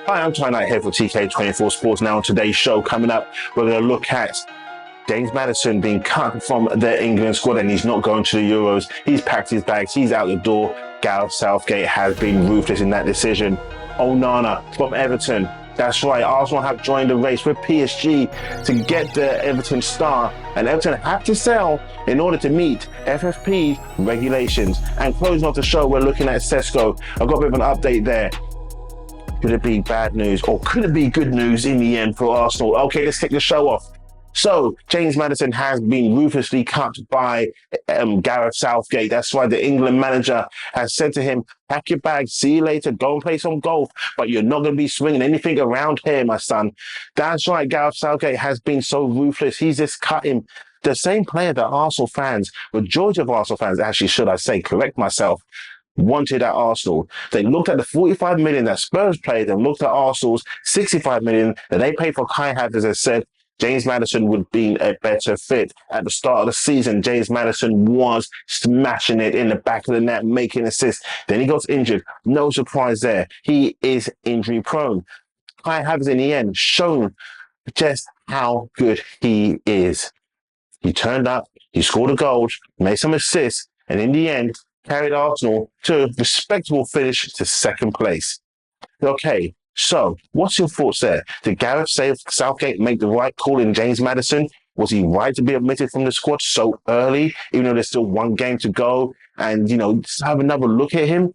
Hi, I'm Ty Knight here for TK24 Sports. Now on today's show coming up, we're going to look at James Maddison being cut from the England squad and he's not going to the Euros. He's packed his bags, he's out the door. Gareth Southgate has been ruthless in that decision. Onana from Everton. That's right, Arsenal have joined the race with PSG to get the Everton star, and Everton have to sell in order to meet FFP regulations. And closing off the show, we're looking at Sesko. I've got a bit of an update there. Could it be bad news or could it be good news in the end for Arsenal? Okay, let's kick the show off. So, James Maddison has been ruthlessly cut by Gareth Southgate. That's why the England manager has said to him, pack your bags, see you later, go and play some golf, but you're not going to be swinging anything around here, my son. That's right, Gareth Southgate has been so ruthless. He's just cut him. The same player that Arsenal fans, majority of Arsenal fans, actually, should I say, correct myself, wanted at Arsenal. They looked at the 45 million that Spurs paid and looked at Arsenal's 65 million that they paid for Kai Havertz and said James Maddison would be a better fit. At the start of the season, James Maddison was smashing it in the back of the net, making assists. Then he got injured. No surprise there. He is injury prone. Kai Havertz in the end shown just how good he is. He turned up, he scored a goal, made some assists, and in the end, carried Arsenal to a respectable finish to second place. Okay, so what's your thoughts there? Did Gareth Southgate make the right call in James Maddison? Was he right to be omitted from the squad so early, even though there's still one game to go? And, just have another look at him?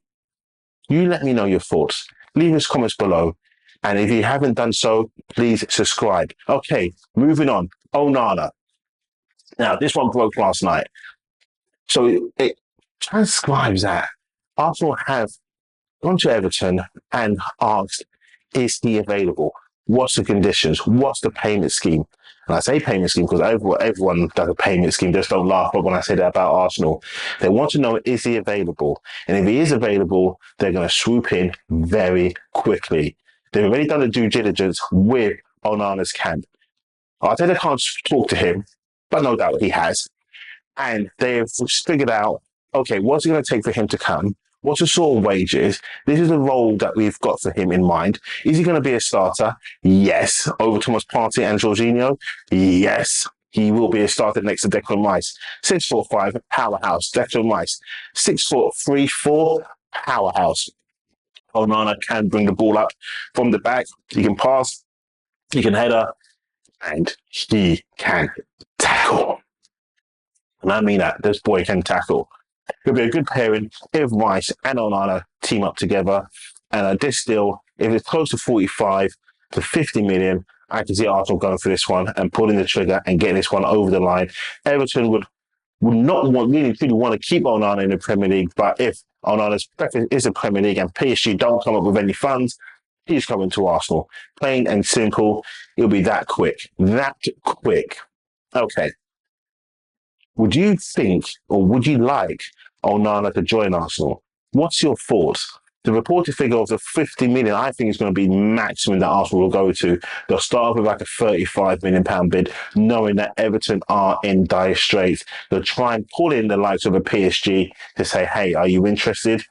You let me know your thoughts. Leave your comments below. And if you haven't done so, please subscribe. Okay, moving on. Onana. Now, this one broke last night. So it transcribes that Arsenal have gone to Everton and asked, is he available? What's the conditions? What's the payment scheme? And I say payment scheme because everyone does a payment scheme. Just don't laugh when I say that about Arsenal. They want to know, is he available? And if he is available, they're going to swoop in very quickly. They've already done the due diligence with Onana's camp. Arteta can't talk to him, but no doubt he has. And they've figured out, okay, what's it going to take for him to come? What's the sort of wages? This is the role that we've got for him in mind. Is he going to be a starter? Yes. Over Thomas Partey and Jorginho? Yes. He will be a starter next to Declan Rice. 6'5", powerhouse. Declan Rice. 6'3", powerhouse. Onana can bring the ball up from the back. He can pass. He can header. And he can tackle. And I mean that. This boy can tackle. It'll be a good pairing if Rice and Onana team up together. And this deal, if it's close to 45 to 50 million, I can see Arsenal going for this one and pulling the trigger and getting this one over the line. Everton would not really want to keep Onana in the Premier League, but if Onana's preference is the Premier League and PSG don't come up with any funds, he's coming to Arsenal. Plain and simple. It'll be that quick. That quick. Okay. Would you think, or would you like Onana to join Arsenal? What's your thoughts? The reported figure of the 50 million, I think, is going to be maximum that Arsenal will go to. They'll start off with like a £35 million bid, knowing that Everton are in dire straits. They'll try and pull in the likes of a PSG to say, hey, are you interested?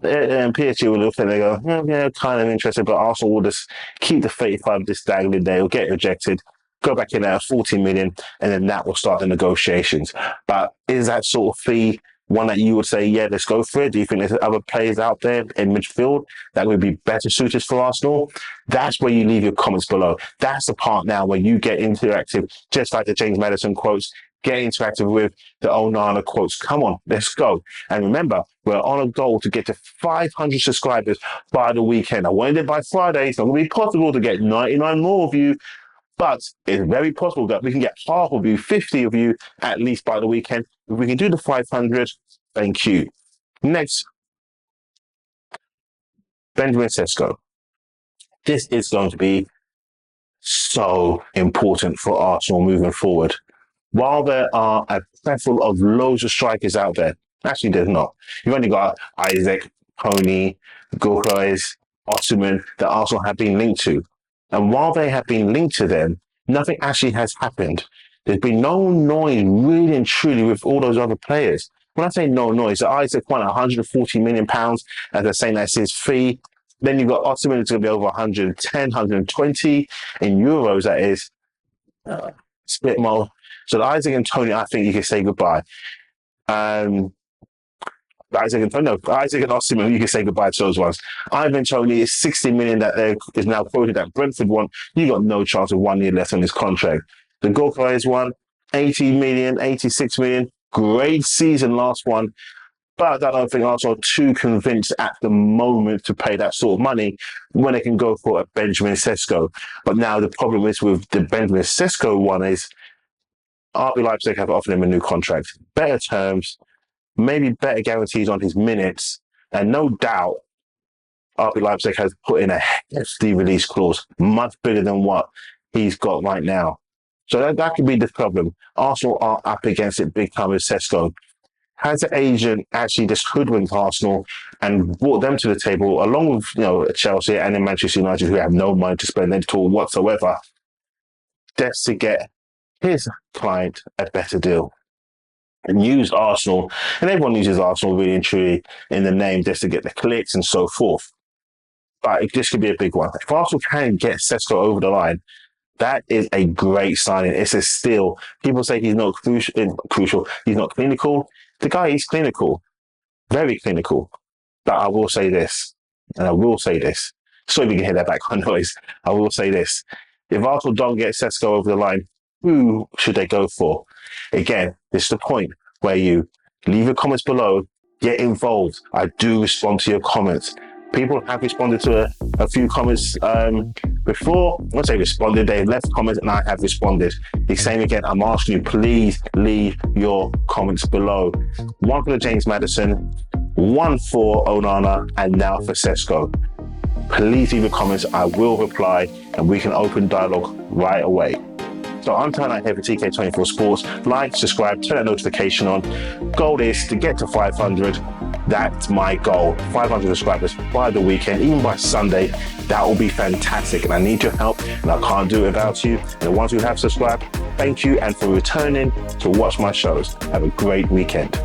And PSG will look and they go, yeah, kind of interested, but Arsenal will just keep the 35 just dangling there. It'll get rejected. Go back in at 40 million, and then that will start the negotiations. But is that sort of fee one that you would say, yeah, let's go for it? Do you think there's other players out there in midfield that would be better suited for Arsenal? That's where you leave your comments below. That's the part now where you get interactive, just like the James Maddison quotes. Get interactive with the Onana quotes. Come on, let's go. And remember, we're on a goal to get to 500 subscribers by the weekend. I wanted it by Friday. It's not going to be possible to get 99 more of you. But it's very possible that we can get half of you, 50 of you, at least by the weekend. If we can do the 500, thank you. Next, Benjamin Sesko. This is going to be so important for Arsenal moving forward. While there are a plethora of loads of strikers out there, actually there's not. You've only got Isak, Toney, Gyökeres, Osimhen that Arsenal have been linked to. And while they have been linked to them, nothing actually has happened. There's been no noise really and truly with all those other players. When I say no noise, Isaac won £140 million, as they're saying that's his fee. Then you've got Osimhen, it's going to be over 110, 120 in euros, that is. Split more. So Isak and Toney, I think you can say goodbye. Isaac and Osimhen, you can say goodbye to those ones. Ivan Toney is 60 million that is now quoted at Brentford one. You got no chance of 1 year left on his contract. The goalscorers one, 80 million, 86 million. Great season, last one. But I don't think Arsenal are too convinced at the moment to pay that sort of money when they can go for a Benjamin Sesko. But now the problem is with the Benjamin Sesko one is RB Leipzig have offered him a new contract. Better terms, maybe better guarantees on his minutes, and no doubt RB Leipzig has put in a hefty release clause, much bigger than what he's got right now. So that could be the problem. Arsenal are up against it big time with Sesko. Has the agent actually just hoodwinked Arsenal and brought them to the table, along with Chelsea and then Manchester United, who have no money to spend at all whatsoever, just to get his client a better deal? And use Arsenal, and everyone uses Arsenal really and truly in the name just to get the clicks and so forth. But this could be a big one. If Arsenal can get Sesko over the line, that is a great signing. It's a steal. People say he's not crucial. He's not clinical. The guy is clinical, very clinical. But I will say this, so if you can hear that background noise, I will say this. If Arsenal don't get Sesko over the line, who should they go for? Again, this is the point where you leave your comments below, get involved. I do respond to your comments. People have responded to a few comments before. Once they responded, they left comments and I have responded. The same again, I'm asking you, please leave your comments below. One for the James Maddison, one for Onana, and now for Sesko. Please leave your comments. I will reply and we can open dialogue right away. So I'm Tony here for TK24 Sports. Like, subscribe, turn that notification on. Goal is to get to 500. That's my goal. 500 subscribers by the weekend, even by Sunday. That will be fantastic. And I need your help, and I can't do it without you. And the ones who have subscribed, thank you. And for returning to watch my shows. Have a great weekend.